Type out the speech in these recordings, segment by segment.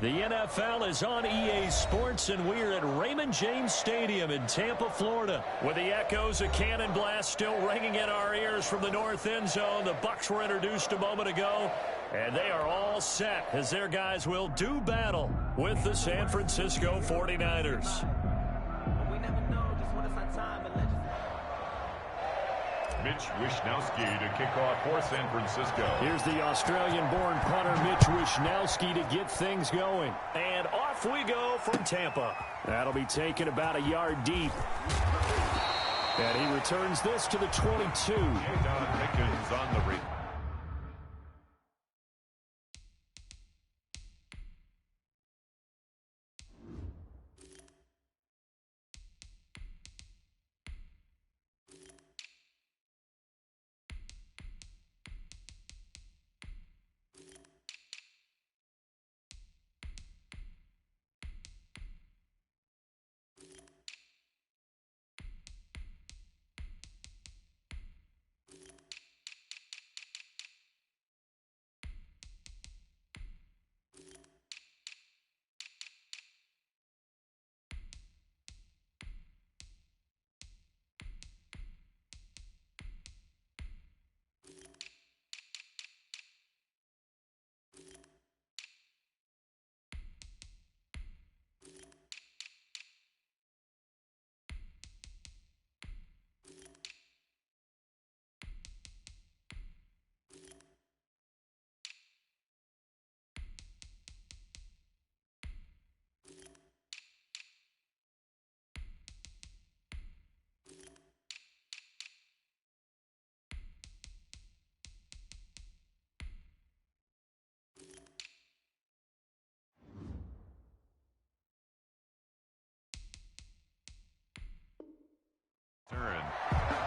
The NFL is on EA Sports, and we're at Raymond James Stadium in Tampa, Florida. With the echoes of cannon blast still ringing in our ears from the north end zone, the Bucs were introduced a moment ago, and they are all set as their guys will do battle with the San Francisco 49ers. Mitch Wishnowsky to kick off for San Francisco. Here's the Australian-born punter Mitch Wishnowsky to get things going. And off we go from Tampa. That'll be taken about a yard deep. And he returns this to the 22. Jadon Mickens on the read.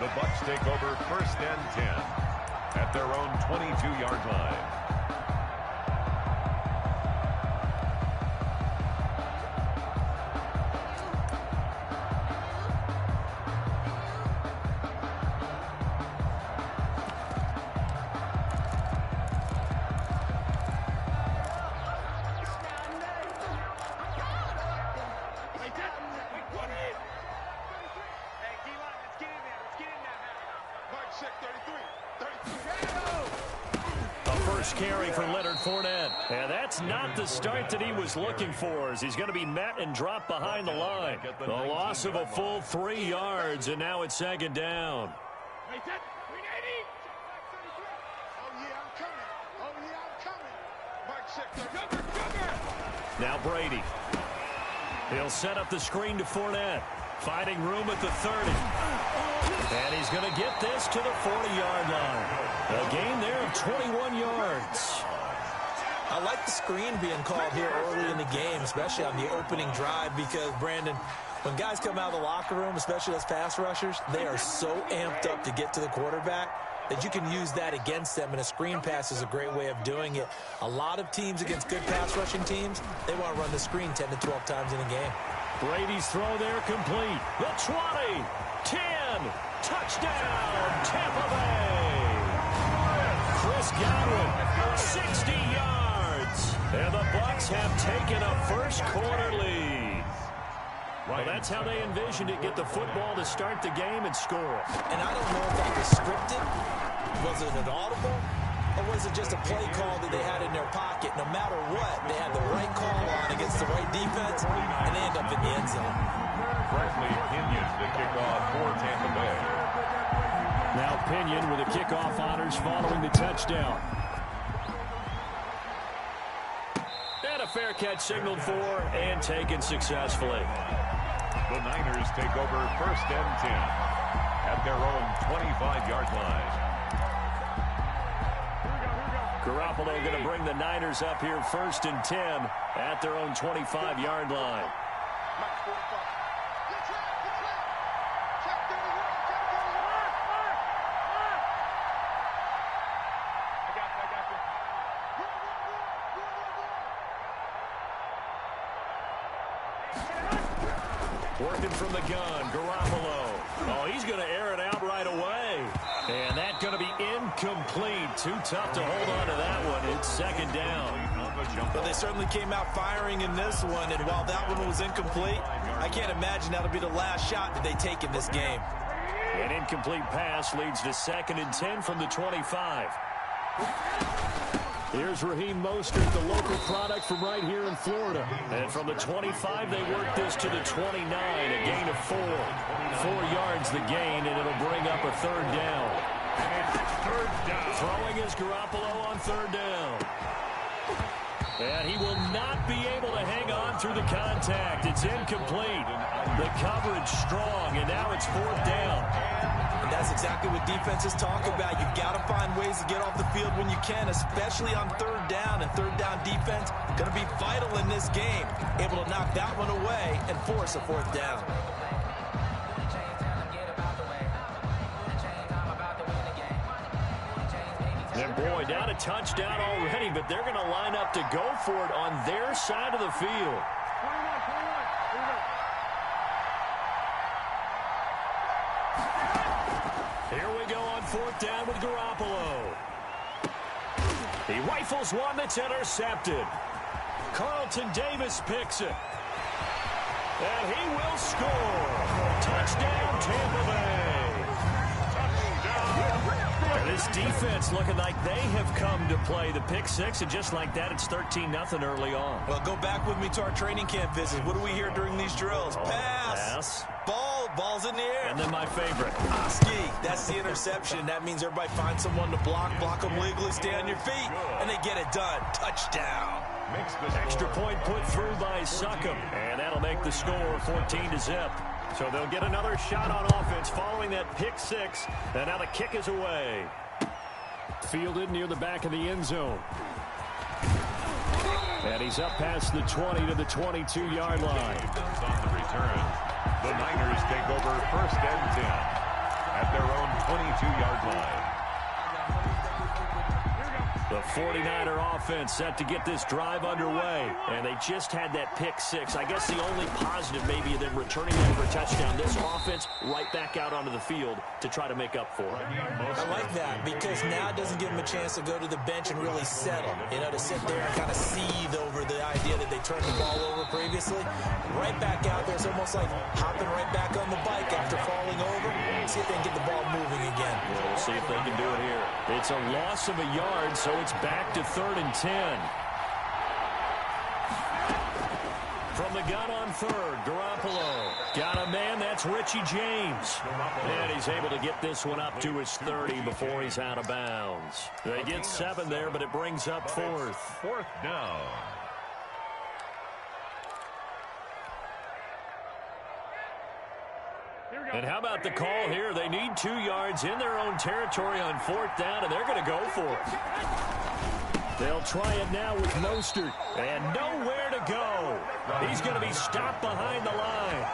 The Bucs take over 1st and 10 at their own 22-yard line. Carry for Leonard Fournette. And that's not the start that he was looking for, as he's going to be met and dropped behind the line. The loss of a full 3 yards, and now it's 2nd down. Now Brady. He'll set up the screen to Fournette. Finding room at the 30. And he's going to get this to the 40-yard line. A gain there of 21 yards. I like the screen being called here early in the game, especially on the opening drive, because, Brandon, when guys come out of the locker room, especially those pass rushers, they are so amped up to get to the quarterback that you can use that against them, and a screen pass is a great way of doing it. A lot of teams against good pass rushing teams, they want to run the screen 10 to 12 times in a game. Brady's throw there complete. The 20, 10, touchdown, Tampa Bay. Chris Godwin, 60 yards. And the Bucs have taken a first-quarter lead. Well, that's how they envisioned it, get the football to start the game and score. And I don't know if that was scripted. Was it an audible? Or was it just a play call that they had in their pocket? No matter what, they had the right call on against the right defense, and they end up in the end zone. Bradley Pinion, the kickoff for Tampa Bay. Now Pinion with the kickoff honors following the touchdown. And a fair catch signaled for and taken successfully. The Niners take over 1st and 10 at their own 25-yard line. Garoppolo going to bring the Niners up here 1st and 10 at their own 25-yard line. Working from the gun, Garoppolo. Oh, he's going to air it out right away. And that's going to be too tough to hold on to that one. It's second down. But they certainly came out firing in this one, and while that one was incomplete, I can't imagine that'll be the last shot that they take in this game. An incomplete pass leads to 2nd and 10 from the 25. Here's Raheem Mostert, the local product from right here in Florida. And from the 25, they work this to the 29, a gain of 4. 4 yards the gain, and it'll bring up a 3rd down. And it's 3rd down. Throwing is Garoppolo on 3rd down. And he will not be able to hang on through the contact. It's incomplete. The coverage strong, and now it's 4th down. And that's exactly what defenses talk about. You've got to find ways to get off the field when you can, especially on 3rd down. And 3rd down defense going to be vital in this game. Able to knock that one away and force a 4th down. And boy, down a touchdown already, but they're going to line up to go for it on their side of the field. Here we go on 4th down with Garoppolo. He rifles one that's intercepted. Carlton Davis picks it. And he will score. Touchdown, Tampa Bay. This defense looking like they have come to play the pick 6, and just like that, it's 13-0 early on. Well, go back with me to our training camp visit. What do we hear during these drills? Pass. Ball's in the air. And then my favorite. Ski. That's the interception. That means everybody finds someone to block them legally, stay on your feet, and they get it done. Touchdown. Extra point put through by Succop, and that'll make the score 14-0. So they'll get another shot on offense following that pick 6, and now the kick is away. Fielded near the back of the end zone. And he's up past the 20 to the 22-yard line. On the return, the Niners take over 1st and 10 at their own 22-yard line. The 49er offense set to get this drive underway. And they just had that pick 6. I guess the only positive maybe of them returning that for a touchdown. This offense right back out onto the field to try to make up for it. I like that because now it doesn't give them a chance to go to the bench and really settle. You know, to sit there and kind of seethe over the idea that they turned the ball over previously. Right back out there. It's almost like hopping right back on the bike after falling over. See if they can get the ball moving again. We'll see if they can do it here. It's a loss of a yard, so it's back to 3rd and 10. From the gun on 3rd, Garoppolo. Got a man, that's Richie James. And he's able to get this one up to his 30 before he's out of bounds. They get 7 there, but it brings up 4th. 4th down. And how about the call here? They need 2 yards in their own territory on 4th down, and they're going to go for it. They'll try it now with Mostert, and nowhere to go. He's going to be stopped behind the line.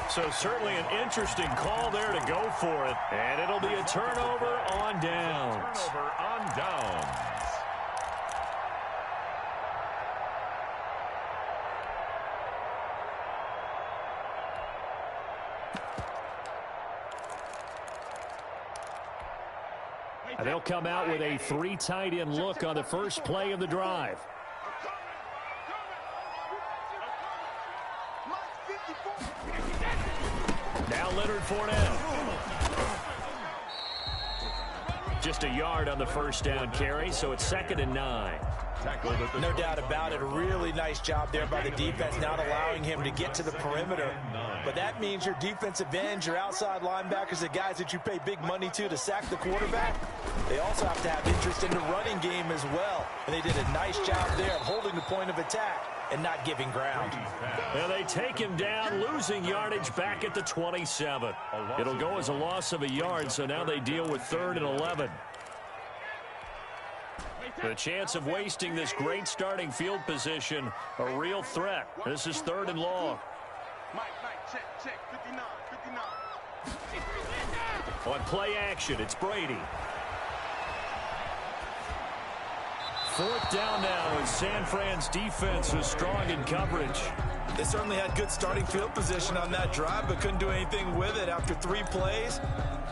So certainly an interesting call there to go for it, and it'll be a turnover on downs. Turnover on downs. They'll come out with a 3 tight end look on the first play of the drive. Now Leonard Fournette. Just a yard on the first down carry, so it's 2nd and 9. No doubt about it. A really nice job there by the defense, not allowing him to get to the perimeter. But that means your defensive ends, your outside linebackers, the guys that you pay big money to sack the quarterback, they also have to have interest in the running game as well. And they did a nice job there of holding the point of attack and not giving ground. And they take him down, losing yardage back at the 27. It'll go as a loss of a yard, so now they deal with 3rd and 11. The chance of wasting this great starting field position, a real threat. This is 3rd and long. Check, 59. On play action, it's Brady. 4th down now, and San Fran's defense is strong in coverage. They certainly had good starting field position on that drive, but couldn't do anything with it after 3 plays.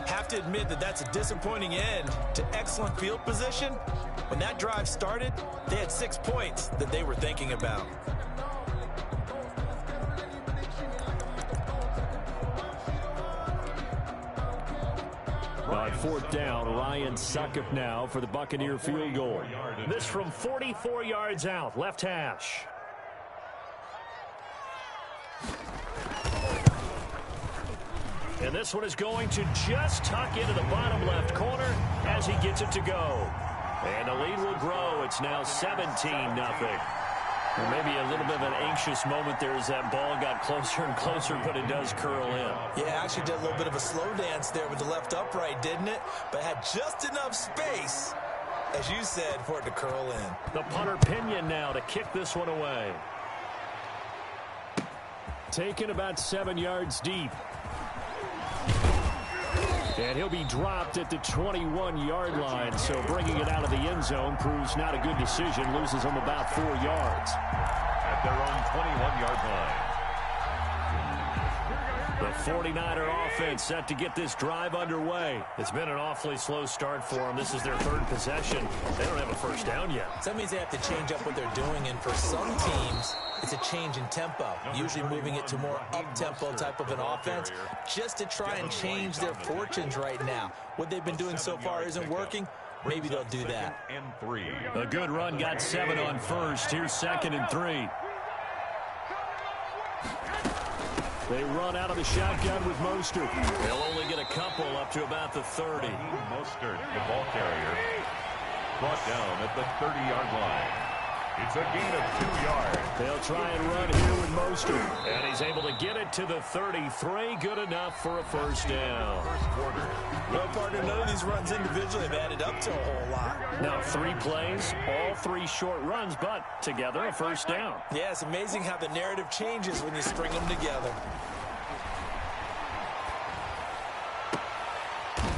Have to admit that that's a disappointing end to excellent field position. When that drive started, they had 6 points that they were thinking about. On fourth down, Ryan Succop now for the Buccaneer field goal. This from 44 yards out, left hash. And this one is going to just tuck into the bottom left corner as he gets it to go. And the lead will grow. It's now 17-0. Well, maybe a little bit of an anxious moment there as that ball got closer and closer, but it does curl in. Yeah, actually did a little bit of a slow dance there with the left upright, didn't it? But had just enough space, as you said, for it to curl in. The punter Pinion now to kick this one away. Taken about 7 yards deep. And he'll be dropped at the 21-yard line, so bringing it out of the end zone proves not a good decision. Loses him about 4 yards. At their own 21-yard line. The 49er offense set to get this drive underway. It's been an awfully slow start for them. This is their third possession. They don't have a first down yet. So that means they have to change up what they're doing, and for some teams, it's a change in tempo, usually moving it to more up-tempo type of an offense, just to try and change their fortunes right now. What they've been doing so far isn't working. Maybe they'll do that. A good run got 7 on first. Here's 2nd and 3. They run out of the shotgun with Mostert. They'll only get a couple up to about the 30. Mostert, the ball carrier, brought down at the 30-yard line. It's a gain of 2 yards. They'll try and run here with Mostert. And he's able to get it to the 33. Good enough for a first down. Well, partner, none of these runs individually have added up to a whole lot. Now 3 plays, all 3 short runs, but together a first down. Yeah, it's amazing how the narrative changes when you string them together.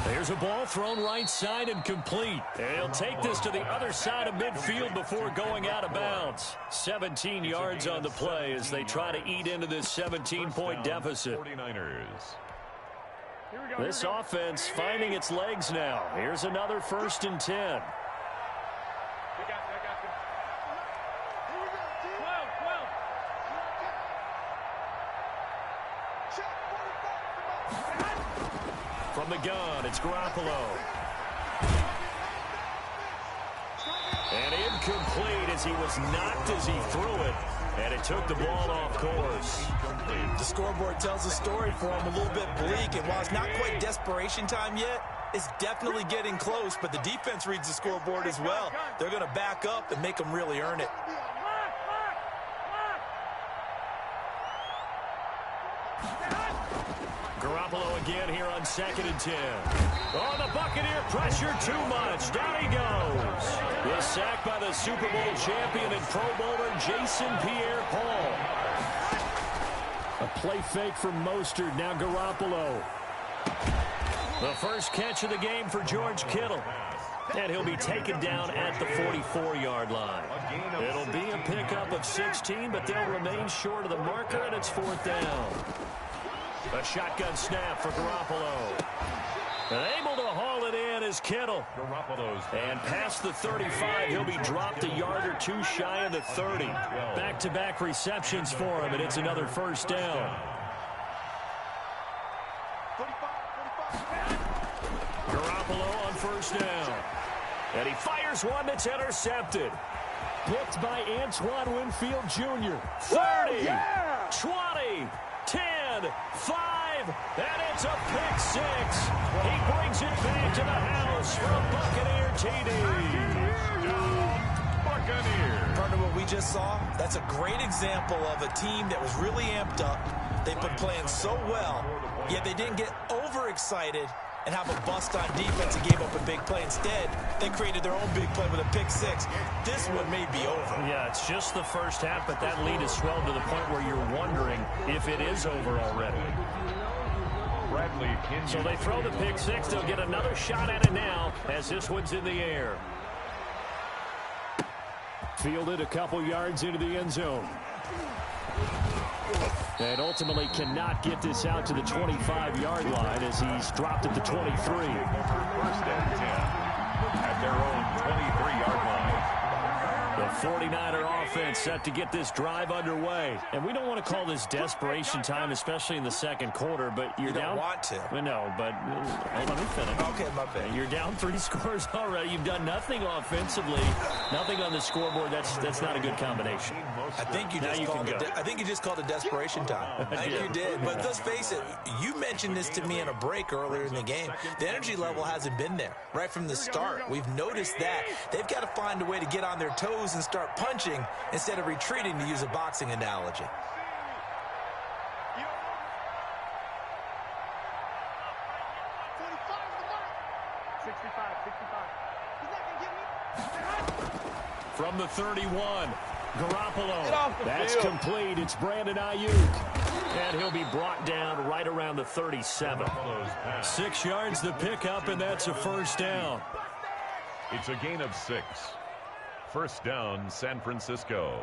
There's a ball thrown right side and complete. And he'll take this to the other side of midfield before going out of bounds. 17 yards on the play as they try to eat into this 17-point deficit. 49ers. This offense finding its legs now. Here's another 1st and 10. From the gun, it's Garoppolo. And incomplete as he was knocked as he threw it. And it took the ball off course. The scoreboard tells a story for him, a little bit bleak. And while it's not quite desperation time yet, it's definitely getting close. But the defense reads the scoreboard as well. They're going to back up and make them really earn it. Garoppolo again here on 2nd and 10. Oh, the Buccaneer pressure too much. Down he goes. The sack by the Super Bowl champion and Pro Bowler Jason Pierre-Paul. A play fake from Mostert. Now Garoppolo. The first catch of the game for George Kittle. And he'll be taken down at the 44-yard line. It'll be a pickup of 16, but they'll remain short of the marker, and it's 4th down. A shotgun snap for Garoppolo. And able to haul it in is Kittle. And past the 35, he'll be dropped a yard or 2 shy of the 30. Back-to-back receptions for him, and it's another first down. Garoppolo on first down. And he fires one that's intercepted. Picked by Antoine Winfield Jr. 30, 20, 10, 5, and it's a pick 6. He brings it back to the house for a Buccaneer TD. Buccaneer. Partner, what we just saw, that's a great example of a team that was really amped up. They've been playing so well, yet they didn't get overexcited and have a bust on defense and gave up a big play. Instead, they created their own big play with a pick 6. This one may be over. Yeah, it's just the first half, but that lead has swelled to the point where you're wondering if it is over already. So they throw the pick 6. They'll get another shot at it now as this one's in the air. Fielded a couple yards into the end zone. And ultimately cannot get this out to the 25-yard line as he's dropped at the 23. First and 10 at their own 23-yard line. The 49er offense set to get this drive underway. And we don't want to call this desperation time, especially in the second quarter, but you're down. You don't want to. Well, no, but hold on, let me finish. Okay, my bad. You're down 3 scores already. You've done nothing offensively, nothing on the scoreboard. That's not a good combination. I think you just called it desperation time. I think you did. But let's face it, you mentioned this to me in a break earlier in the game. The energy level hasn't been there right from the start. We've noticed that. They've got to find a way to get on their toes and start punching instead of retreating, to use a boxing analogy. From the 31, Garoppolo. That's complete. It's Brandon Ayuk. And he'll be brought down right around the 37. 6 yards the pickup, and that's a first down. It's a gain of 6. First down, San Francisco.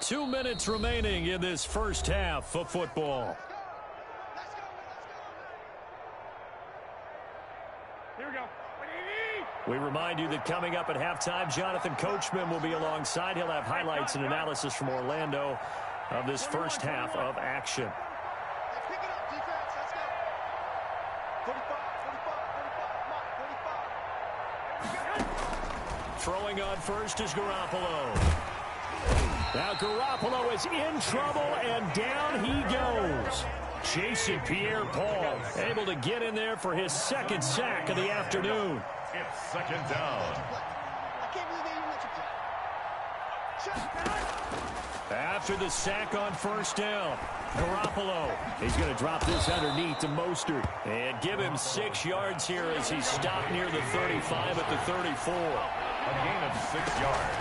Two minutes remaining in this first half of football. Here we go. We remind you that coming up at halftime, Jonathan Coachman will be alongside. He'll have highlights and analysis from Orlando of this first half of action. Pick it up, defense. Let's go. 45. Throwing on first is Garoppolo. Now Garoppolo is in trouble, and down he goes. Jason Pierre-Paul able to get in there for his second sack of the afternoon. It's second down. I can't believe they even let you. After the sack on first down, Garoppolo, he's going to drop this underneath to Mostert and give him 6 yards here as he's stopped near the 35 at the 34. A gain of 6 yards.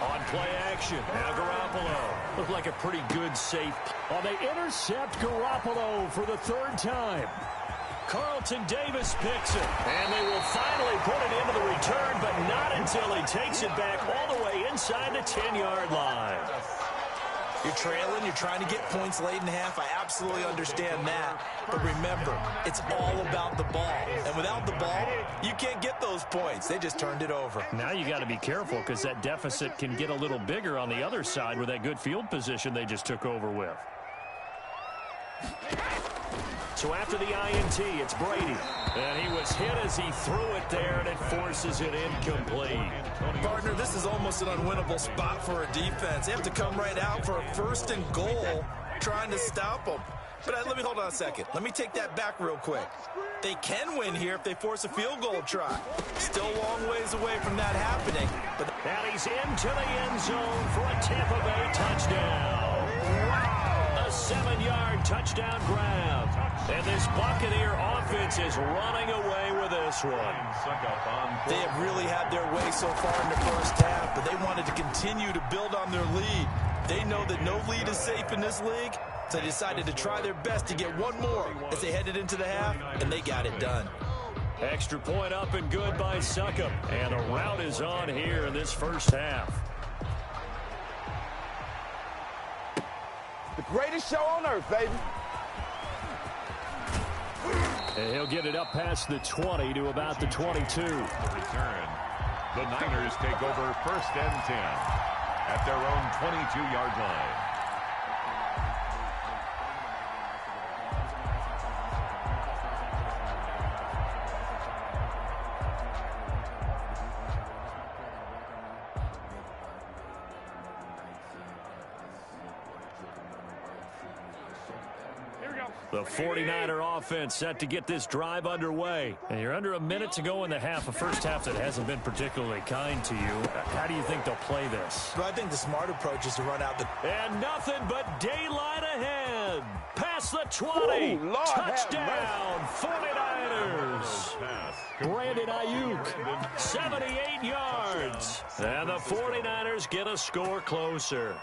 On play action, now Garoppolo. Looked like a pretty good safe. Oh, they intercept Garoppolo for the 3rd time. Carlton Davis picks it, and they will finally put it into the return, but not until he takes it back all the way inside the 10-yard line. You're trailing, you're trying to get points late in half. I absolutely understand that. But remember, it's all about the ball. And without the ball, you can't get those points. They just turned it over. Now you got to be careful because that deficit can get a little bigger on the other side with that good field position they just took over with. So after the INT, it's Brady. And he was hit as he threw it there, and it forces it incomplete. Partner, this is almost an unwinnable spot for a defense. They have to come right out for a 1st and goal trying to stop them. But let me hold on a second. Let me take that back real quick. They can win here if they force a field goal try. Still a long ways away from that happening. But and he's into the end zone for a Tampa Bay touchdown. A 7-yard touchdown grab. And this Buccaneer offense is running away with this one. They have really had their way so far in the first half, but they wanted to continue to build on their lead. They know that no lead is safe in this league, so they decided to try their best to get one more as they headed into the half, and they got it done. Extra point up and good by Succop. And a rout is on here in this first half. The greatest show on earth, baby. And he'll get it up past the 20 to about the 22. Return. The Niners take over 1st and 10 at their own 22-yard line. The 49er offense set to get this drive underway. And you're under a minute to go in the half, a first half that hasn't been particularly kind to you. How do you think they'll play this? Well, I think the smart approach is to run out the... And nothing but daylight ahead. Past the 20. Ooh, Lord, touchdown, 49ers. Brandon Ayuk, 78 yards. And the 49ers get a score closer.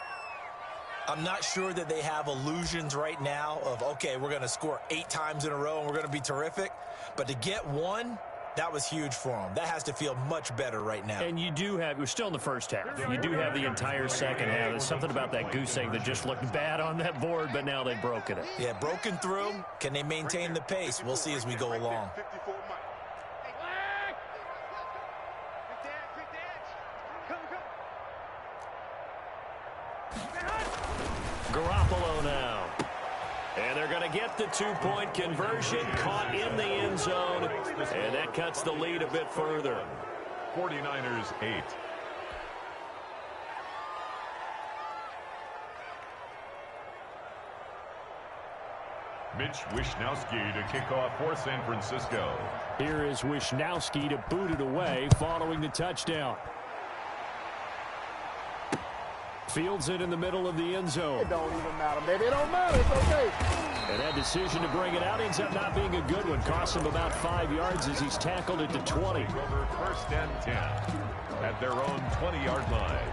I'm not sure that they have illusions right now of, okay, we're going to score 8 times in a row and we're going to be terrific. But to get one, That was huge for him. That has to feel much better right now. And you do have, we're still in the first half. You do have the entire second half. There's something about that goose egg that just looked bad on that board, but now they've broken it. Yeah, broken through. Can they maintain the pace? We'll see as we go along. Garoppolo now. And they're going to get the two-point conversion, caught in the end zone, and that cuts the lead a bit further. 49ers 8. Mitch Wishnowsky to kick off for San Francisco. Here is Wishnowsky to boot it away following the touchdown. Fields it in the middle of the end zone. It don't even matter, baby. It don't matter. It's okay. And that decision to bring it out ends up not being a good one. Costs him about 5 yards as he's tackled it to 20. Over first and 10 at their own 20-yard line.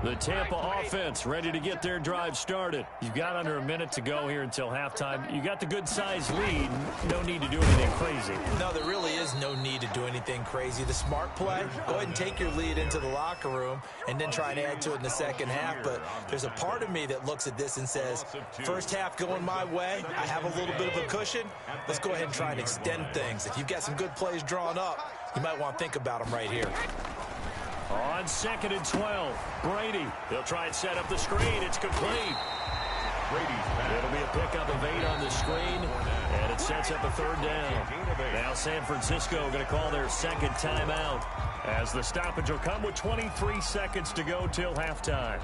The Tampa offense ready to get their drive started. You've got under a minute to go here until halftime. You got the good-sized lead. No need to do anything crazy. No, there really is no need to do anything crazy. The smart play, go ahead and take your lead into the locker room and then try and add to it in the second half. But there's a part of me that looks at this and says, first half going my way, I have a little bit of a cushion. Let's go ahead and try and extend things. If you've got some good plays drawn up, you might want to think about them right here. On 2nd and 12, Brady. They'll try and set up the screen. It's complete. It'll be a pickup of 8 on the screen, and it sets up a third down. Now San Francisco going to call their second timeout as the stoppage will come with 23 seconds to go till halftime.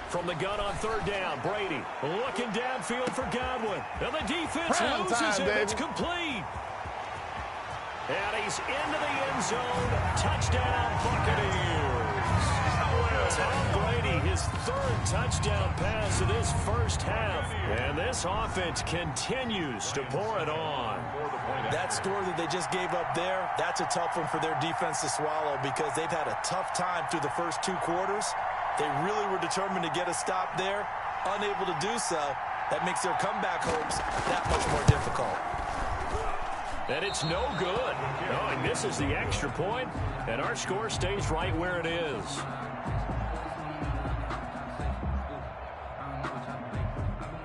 From the gun on third down, Brady looking downfield for Godwin. And the defense loses it. It's complete. And he's into the end zone. Touchdown, Buccaneers. Tom Brady, his third touchdown pass of this first half. And this offense continues to pour it on. That score that they just gave up there, that's a tough one for their defense to swallow because they've had a tough time through the first 2 quarters. They really were determined to get a stop there, unable to do so. That makes their comeback hopes that much more difficult. And it's no good. Oh, he misses the extra point, and our score stays right where it is.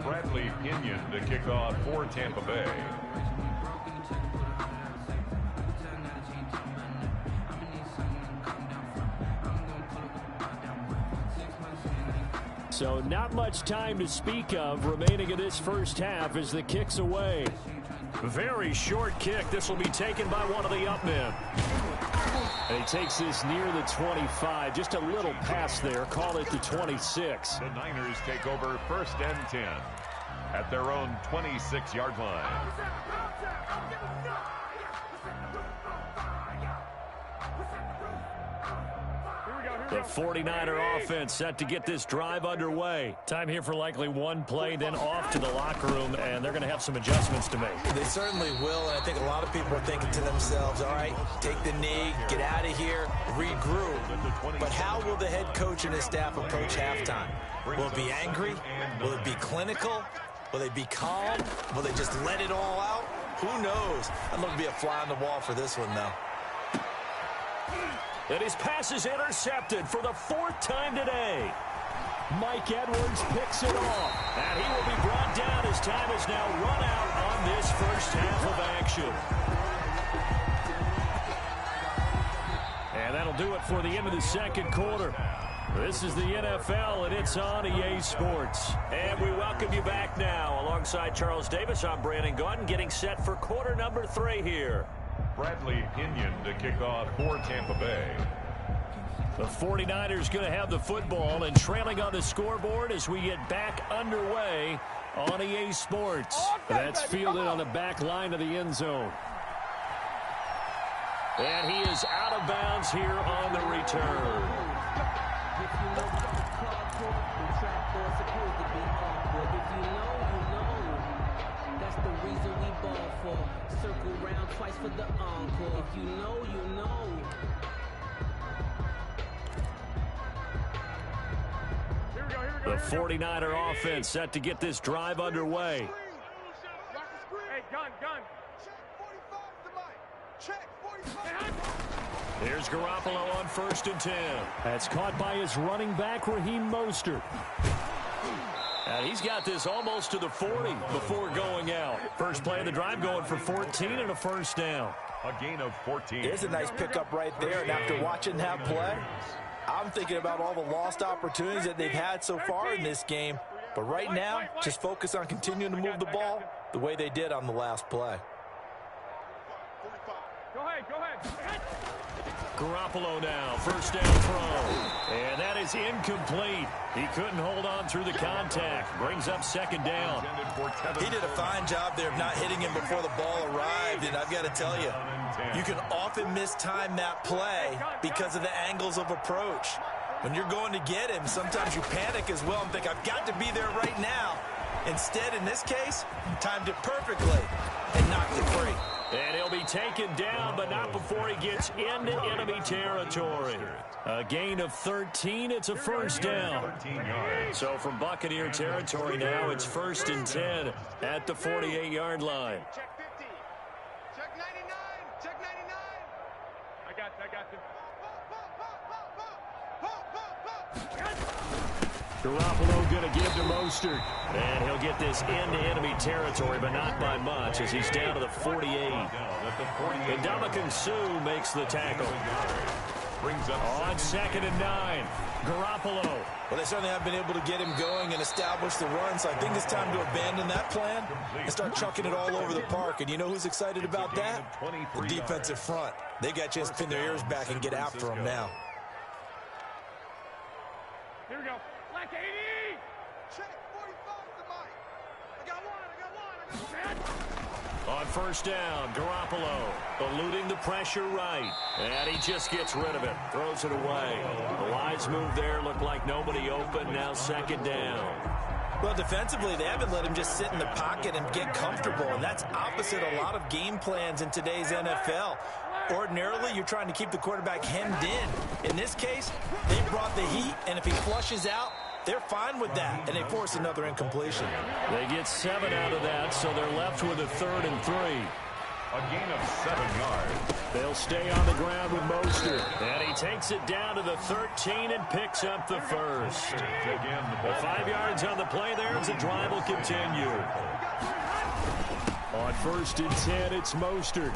Bradley Pinion to kick off for Tampa Bay. So not much time to speak of remaining in this first half as the kick's away. Very short kick. This will be taken by one of the up men. And he takes this near the 25. Just a little pass there. Call it the 26. The Niners take over first and 10 at their own 26-yard line. The 49er offense set to get this drive underway. Time here for likely one play, then off to the locker room, and they're going to have some adjustments to make. They certainly will, and I think a lot of people are thinking to themselves, all right, take the knee, get out of here, regroup. But how will the head coach and his staff approach halftime? Will it be angry? Will it be clinical? Will they be calm? Will they just let it all out? Who knows? I'd love to be a fly on the wall for this one, though. And his pass is intercepted for the 4th time today. Mike Edwards picks it off. And he will be brought down as time is now run out on this first half of action. And that'll do it for the end of the second quarter. This is the NFL, and it's on EA Sports. And we welcome you back now. Alongside Charles Davis, I'm Brandon Gaudin, getting set for quarter number 3 here. Bradley Pinion to kick off for Tampa Bay. The 49ers going to have the football and trailing on the scoreboard as we get back underway on EA Sports. That's fielded on the back line of the end zone. And he is out of bounds here on the return. That's the reason we ball for. Circle round twice for the encore. If you know, you know. The 49er offense set to get this drive underway. Hey, gun. Check 45 Here's Garoppolo on 1st and 10. That's caught by his running back, Raheem Mostert. And he's got this almost to the 40 before going out. First play of the drive going for 14 and a first down. A gain of 14. There's a nice pickup right there, and after watching that play, I'm thinking about all the lost opportunities that they've had so far in this game. But right now, just focus on continuing to move the ball the way they did on the last play. Go ahead. Garoppolo now, first down throw. And that is incomplete. He couldn't hold on through the contact. Brings up 2nd down. He did a fine job there of not hitting him before the ball arrived, and I've got to tell you, you can often mistime that play because of the angles of approach. When you're going to get him, sometimes you panic as well and think, I've got to be there right now. Instead, in this case, timed it perfectly and knocked it free. And he'll be taken down, but not before he gets into enemy territory. A gain of 13. It's a first down. So from Buccaneer territory now, it's 1st and 10 at the 48-yard line. Check 50. Check 99. Check 99. I got you. Garoppolo going to give to Mostert. And he'll get this into enemy territory, but not by much as he's down to the 48. And Ndamukong Suh makes the tackle. On 2nd and 9. Garoppolo. Well, they certainly have been able to get him going and establish the run, so I think it's time to abandon that plan and start chucking it all over the park. And you know who's excited about that? The defensive front. They got a chance to pin their ears back and get after him now. Here we go. Black 80. Check 45 to Mike. I got one. On 1st down, Garoppolo eluding the pressure right. And he just gets rid of it. Throws it away. The wise move there. Looked like nobody open. Now 2nd down. Well, defensively, they haven't let him just sit in the pocket and get comfortable, and that's opposite a lot of game plans in today's NFL. Ordinarily, you're trying to keep the quarterback hemmed in. In this case, they brought the heat, and if he flushes out, they're fine with that, and they force another incompletion. They get 7 out of that, so they're left with a 3rd and 3. A gain of 7 yards. They'll stay on the ground with Mostert. And he takes it down to the 13 and picks up the first. Well, 5 yards on the play there as the drive will continue. On 1st and 10, it's Mostert.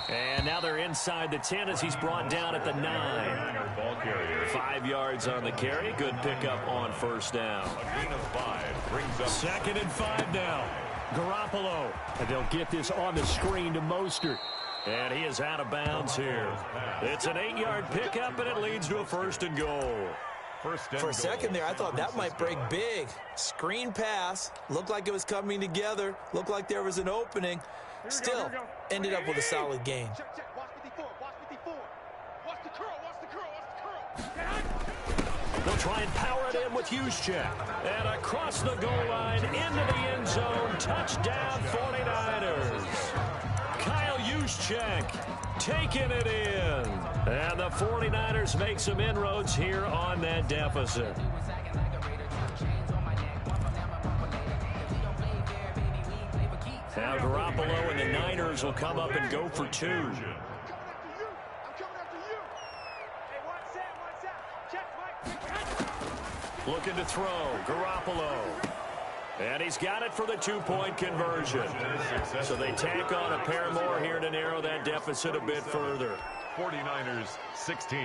And now they're inside the 10 as he's brought down at the 9. 5 yards on the carry. Good pickup on 1st down. A gain of 5 brings up 2nd and 5 now. Garoppolo. And they'll get this on the screen to Mostert. And he is out of bounds here. It's an 8-yard pickup, and it leads to a 1st and goal. For a second there, I thought that might break big. Screen pass. Looked like it was coming together. Looked like there was an opening. Still, ended up with a solid gain. Check. Watch 54. Watch the curl. They'll try and power it in with Juszczyk. And across the goal line, into the end zone. Touchdown, 49ers. Kyle Juszczyk taking it in. And the 49ers make some inroads here on that deficit. Now Garoppolo and the Niners will come up and go for 2. I'm coming after you. Hey, one set. Check, Mike. Looking to throw. Garoppolo. And he's got it for the 2-point conversion. So they tack on a pair more here to narrow that deficit a bit further. 49ers 16.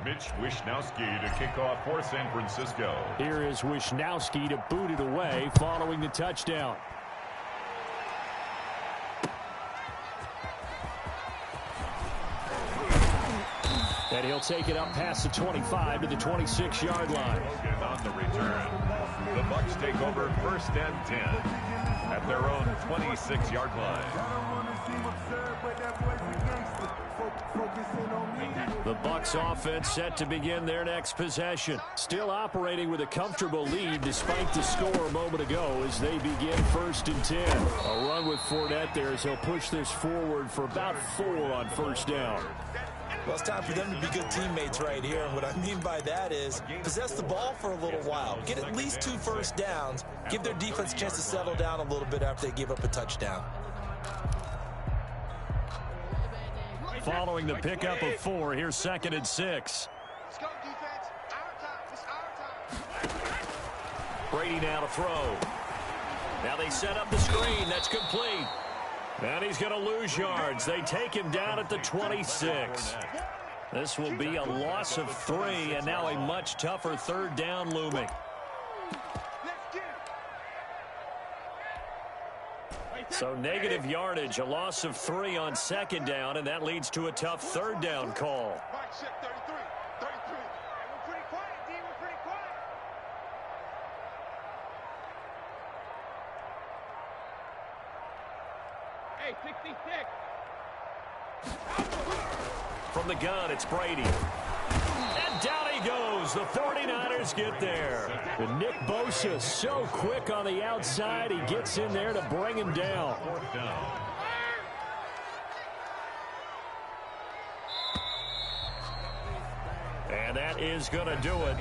Mitch Wishnowsky to kick off for San Francisco. Here is Wishnowsky to boot it away following the touchdown. And he'll take it up past the 25 to the 26-yard line. And on the return, the Bucs take over first and 10 at their own 26-yard line. The Bucs offense set to begin their next possession. Still operating with a comfortable lead despite the score a moment ago as they begin first and 10. A run with Fournette there as he'll push this forward for about 4 on first down. Well, it's time for them to be good teammates right here. And what I mean by that is possess the ball for a little while. Get at least 2 first downs. Give their defense a chance to settle down a little bit after they give up a touchdown. Following the pickup of 4, here's 2nd and 6. Let's go, defense. Our time. It's our time. Brady now to throw. Now they set up the screen. That's complete. And he's going to lose yards. They take him down at the 26. This will be a loss of 3, and now a much tougher 3rd down looming. So negative yardage, a loss of 3 on 2nd down, and that leads to a tough 3rd down call. Right, shit, 33. 33. We're pretty quiet, D. We're pretty quiet. Hey, 66. From the gun, it's Brady. And down he goes. The 49ers get there. And Nick Bosa so quick on the outside. He gets in there to bring him down. 4th down. And that is going to do it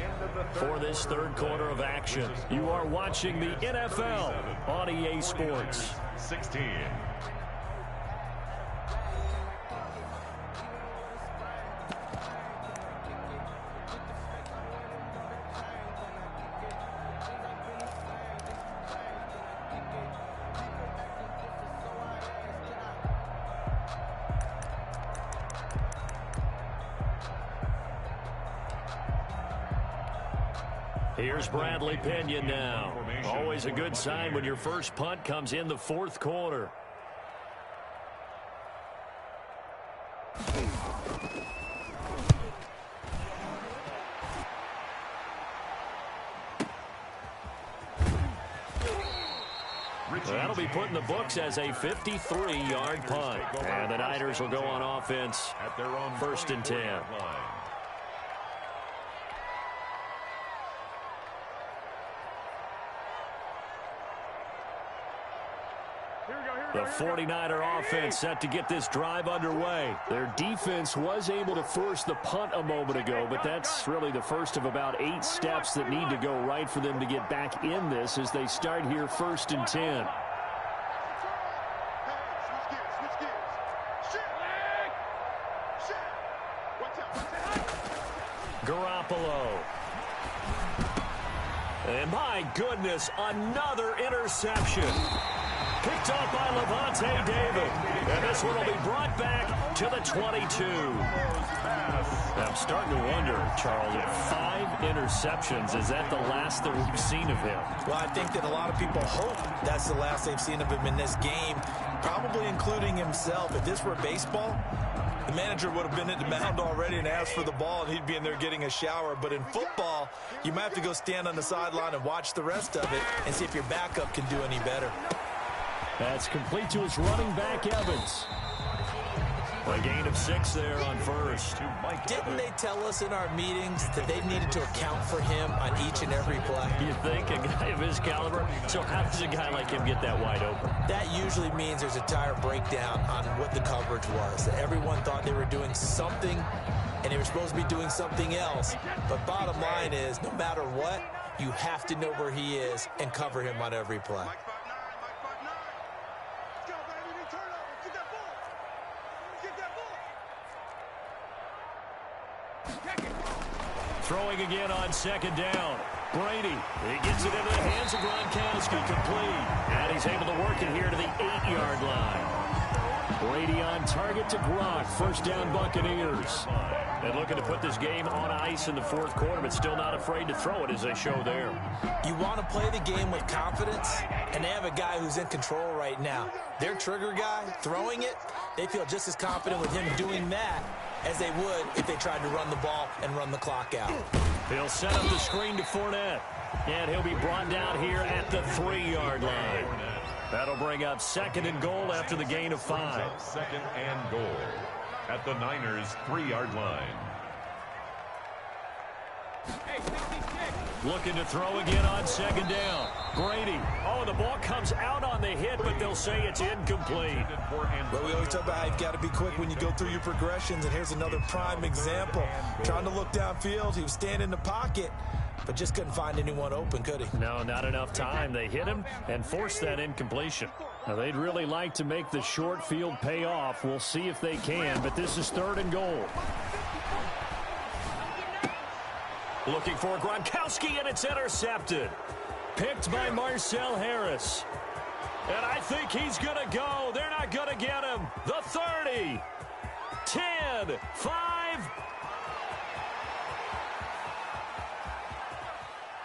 for this 3rd quarter of action. You are watching the NFL on EA Sports. 16. Here's Bradley Pinion now. Always a good sign when your first punt comes in the 4th quarter. That'll be put in the books as a 53-yard punt. And the Niners will go on offense At their own 1st and 10. line. The 49er offense set to get this drive underway. Their defense was able to force the punt a moment ago, but that's really the first of about 8 steps that need to go right for them to get back in this as they start here 1st and 10. Hey, switch gears. Shit. Shit. Watch out. Garoppolo. And my goodness, another interception. Picked up by Levante David. And this one will be brought back to the 22. I'm starting to wonder, Charles, 5 interceptions, is that the last that we've seen of him? Well, I think that a lot of people hope that's the last they've seen of him in this game, probably including himself. If this were baseball, the manager would have been at the mound already and asked for the ball, and he'd be in there getting a shower. But in football, you might have to go stand on the sideline and watch the rest of it and see if your backup can do any better. That's complete to his running back, Evans. A gain of 6 there on first. Didn't they tell us in our meetings that they needed to account for him on each and every play? You think a guy of his caliber? So how does a guy like him get that wide open? That usually means there's a tire breakdown on what the coverage was. That everyone thought they were doing something, and they were supposed to be doing something else. But bottom line is, no matter what, you have to know where he is and cover him on every play. Mike 5'9". Let's go, baby. We turn over. Get that ball. Get that ball. Throwing again on 2nd down. Brady, he gets it into the hands of Gronkowski, complete. And he's able to work it here to the 8-yard line. Brady on target to Gronk. 1st down, Buccaneers. And looking to put this game on ice in the 4th quarter, but still not afraid to throw it as they show there. You want to play the game with confidence, and they have a guy who's in control right now. Their trigger guy, throwing it, they feel just as confident with him doing that as they would if they tried to run the ball and run the clock out. He'll set up the screen to Fournette, and he'll be brought down here at the 3-yard line. That'll bring up 2nd and goal after the gain of 5. 2nd and goal at the Niners' 3-yard line. Looking to throw again on 2nd down. Brady. Oh, the ball comes out on the hit, but they'll say it's incomplete. But we always talk about how you've got to be quick when you go through your progressions, and here's another prime example. Trying to look downfield, he was standing in the pocket, but just couldn't find anyone open, could he? No, not enough time. They hit him and forced that incompletion. Now, they'd really like to make the short field pay off. We'll see if they can, but this is 3rd and goal. Looking for Gronkowski, and it's intercepted. Picked by Marcel Harris. And I think he's going to go. They're not going to get him. The 30. 10. 5.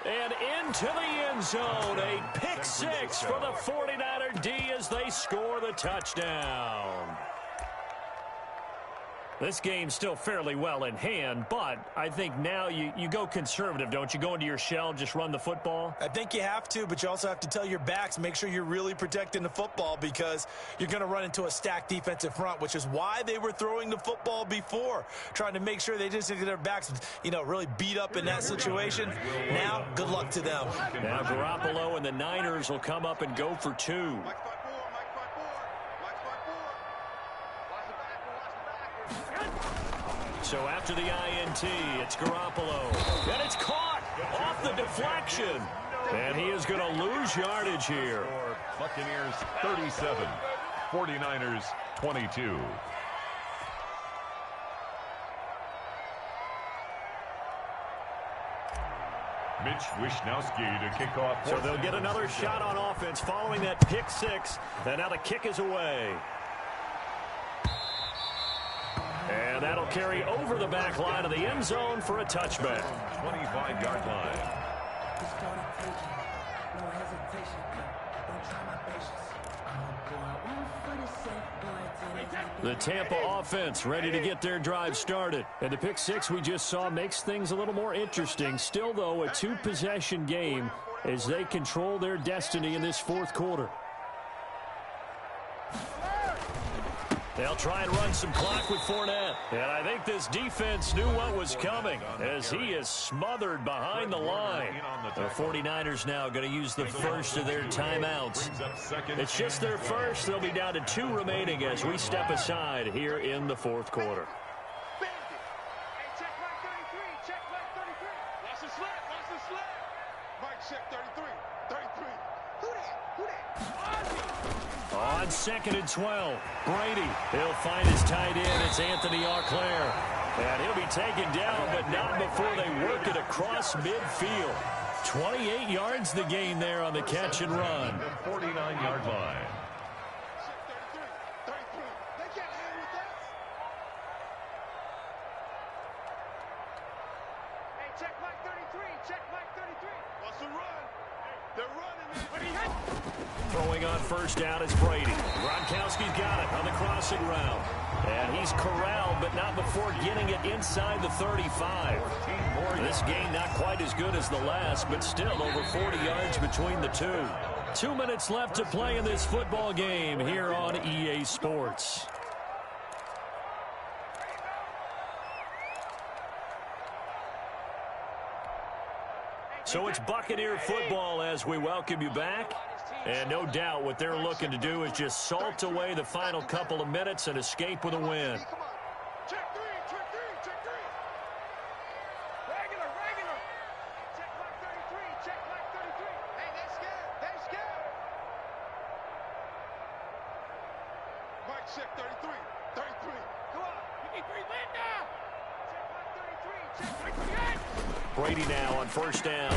And into the end zone. A pick 6 for the 49er D as they score the touchdown. This game's still fairly well in hand, but I think now you go conservative, don't you? Go into your shell, just run the football? I think you have to, but you also have to tell your backs, make sure you're really protecting the football because you're going to run into a stacked defensive front, which is why they were throwing the football before, trying to make sure they just get their backs, really beat up in that situation. Now, good luck to them. Now Garoppolo and the Niners will come up and go for 2. So after the INT, it's Garoppolo. And it's caught off the deflection. And he is going to lose yardage here. Buccaneers 37, 49ers 22. Mitch Wishnowski to kick off. So they'll get another shot on offense following that pick 6. And now the kick is away. And that'll carry over the back line of the end zone for a touchback. 25-yard line. The Tampa offense ready to get their drive started. And the pick 6 we just saw makes things a little more interesting. Still, though, a 2-possession game as they control their destiny in this 4th quarter. They'll try and run some clock with Fournette. And I think this defense knew what was coming as he is smothered behind the line. The 49ers now going to use the first of their timeouts. It's just their first. They'll be down to 2 remaining as we step aside here in the 4th quarter. On 2nd and 12, Brady. He'll find his tight end. It's Anthony Auclair. And he'll be taken down, but not before they work it across midfield. 28 yards the gain there on the catch and run. 49-yard line. Check Mike 33. Check Mike 33. What's the run? They're running. Throwing on first down is Brady. Gronkowski's got it on the crossing route. And he's corralled, but not before getting it inside the 35. This game not quite as good as the last, but still over 40 yards between the two. 2 minutes left to play in this football game here on EA Sports. So it's Buccaneer football as we welcome you back. And no doubt what they're looking to do is just salt away the final couple of minutes and escape with a win. Check three. Check 3. Regular. Check Mike 33. Check Mike 33. Hey, they're scared. Mike, check 33. 33. Come on. You need 3 men now. Check Mike 33. Check Mike 38. Brady now on first down.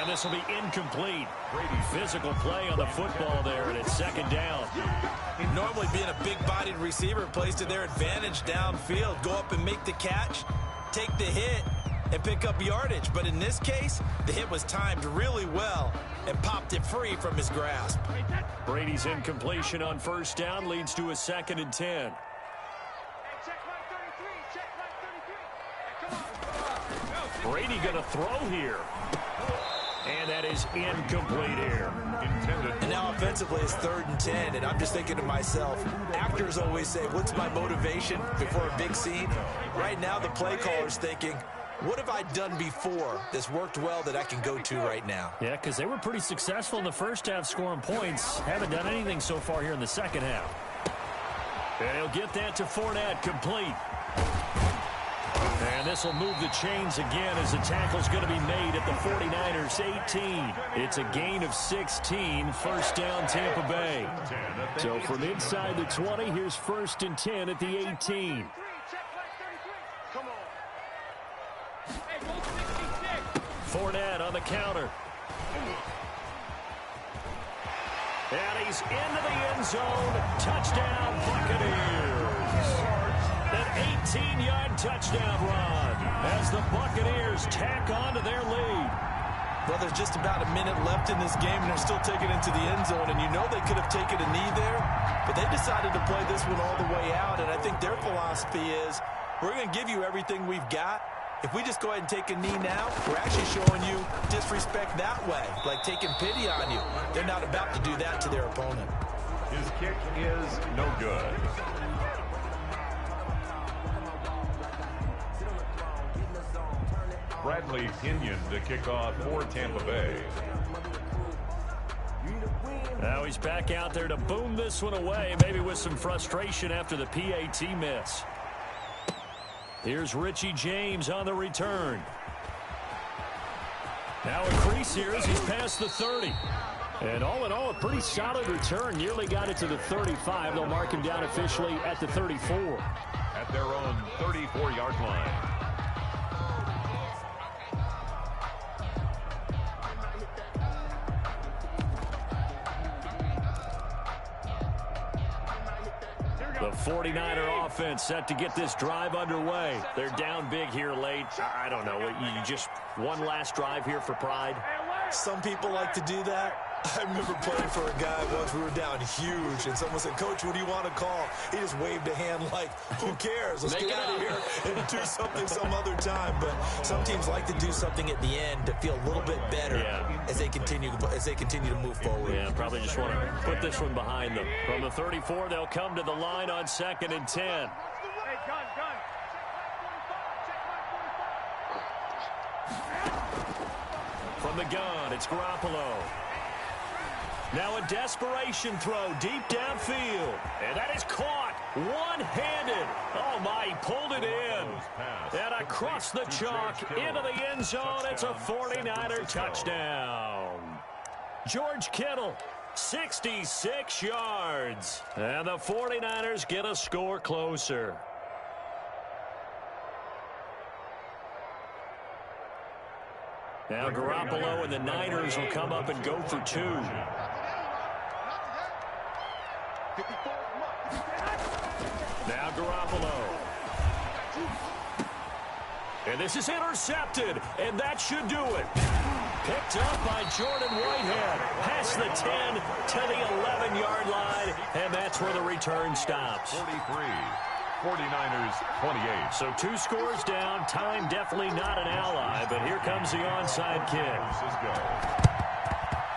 And this will be incomplete. Brady physical play on the football there, and it's 2nd down. Normally being a big-bodied receiver plays to their advantage downfield. Go up and make the catch, take the hit, and pick up yardage. But in this case, the hit was timed really well and popped it free from his grasp. Brady's incompletion on first down leads to a 2nd and 10. Brady going to throw here. And that is incomplete here. And now offensively it's 3rd and 10, and I'm just thinking to myself, actors always say, what's my motivation before a big scene? Right now the play caller's thinking, what have I done before that's worked well that I can go to right now? Yeah, because they were pretty successful in the first half scoring points. Haven't done anything so far here in the second half. And he'll get that to Fournette, complete. And this will move the chains again as the tackle's going to be made at the 49ers 18. It's a gain of 16, first down Tampa Bay. So from inside the 20, here's 1st and 10 at the 18. Fournette on the counter. And he's into the end zone. Touchdown, Buccaneers. An 18-yard touchdown run as the Buccaneers tack on to their lead. Well, there's just about a minute left in this game, and they're still taking it to the end zone. And you know they could have taken a knee there, but they decided to play this one all the way out. And I think their philosophy is, we're going to give you everything we've got. If we just go ahead and take a knee now, we're actually showing you disrespect that way, like taking pity on you. They're not about to do that to their opponent. His kick is no good. Bradley Pinion to kick off for Tampa Bay. Now he's back out there to boom this one away, maybe with some frustration after the PAT miss. Here's Richie James on the return. Now a crease here as he's past the 30. And all in all, a pretty solid return. Nearly got it to the 35. They'll mark him down officially at the 34. At their own 34-yard line. The 49er offense set to get this drive underway. They're down big here late. I don't know. You just one last drive here for pride? Some people like to do that. I remember playing for a guy once. We were down huge, and someone said, Coach, what do you want to call? He just waved a hand like, who cares? Let's get out of here and do something some other time. But some teams like to do something at the end to feel a little bit better as they continue to move forward. Yeah, probably just want to put this one behind them. From the 34, they'll come to the line on 2nd and 10. From the gun, it's Garoppolo. Now a desperation throw deep downfield. And that is caught one-handed. Oh, my, he pulled it in. And across the chalk into the end zone. It's a 49er touchdown. George Kittle, 66 yards. And the 49ers get a score closer. Now Garoppolo and the Niners will come up and go for 2. Now Garoppolo. And this is intercepted, and that should do it. Picked up by Jordan Whitehead. Past the 10 to the 11-yard line, and that's where the return stops. 43. 49ers 28. So 2 scores down. Time definitely not an ally, but here comes the onside kick.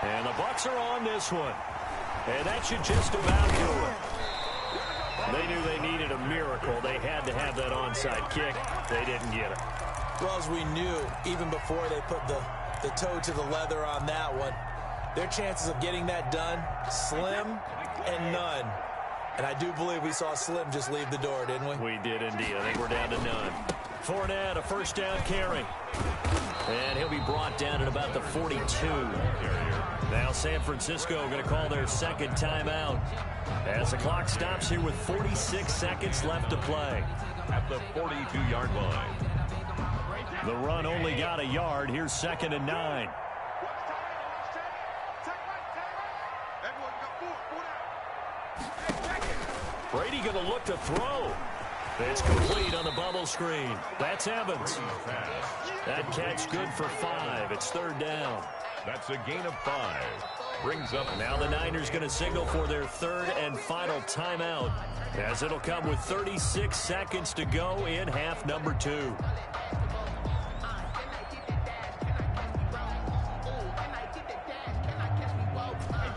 And the Bucs are on this one. And that should just about do it. They knew they needed a miracle. They had to have that onside kick. They didn't get it. Well, as we knew, even before they put the toe to the leather on that one, their chances of getting that done, slim and none. And I do believe we saw Slim just leave the door, didn't we? We did indeed. I think we're down to none. Fournette, a first down carry. And he'll be brought down at about the 42. Now San Francisco going to call their second timeout as the clock stops here with 46 seconds left to play. At the 42-yard line. The run only got a yard. Here's 2nd and 9. Brady going to look to throw. It's complete on the bubble screen. That's Evans. That catch good for 5. It's 3rd down. That's a gain of 5. Brings up Now the Niners going to signal for their third and final timeout, as it'll come with 36 seconds to go in half number 2.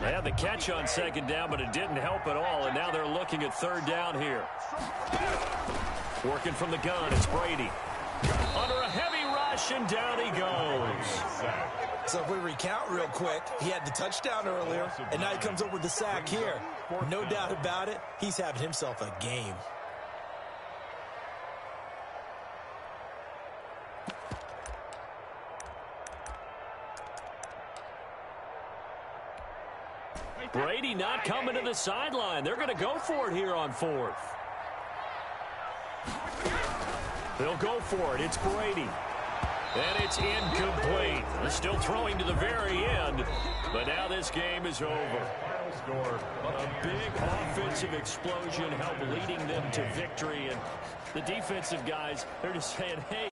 They had the catch on second down, but it didn't help at all, and now they're looking at third down here. Working from the gun, it's Brady. Under a heavy rush, and down he goes. So if we recount real quick, he had the touchdown earlier, and now he comes up with the sack here. No doubt about it, he's having himself a game. Brady not coming to the sideline. They're going to go for it here on fourth. They'll go for it. It's Brady. And it's incomplete. They're still throwing to the very end, but now this game is over. score. A big offensive explosion helped leading them to victory, and the defensive guys, they're just saying, hey,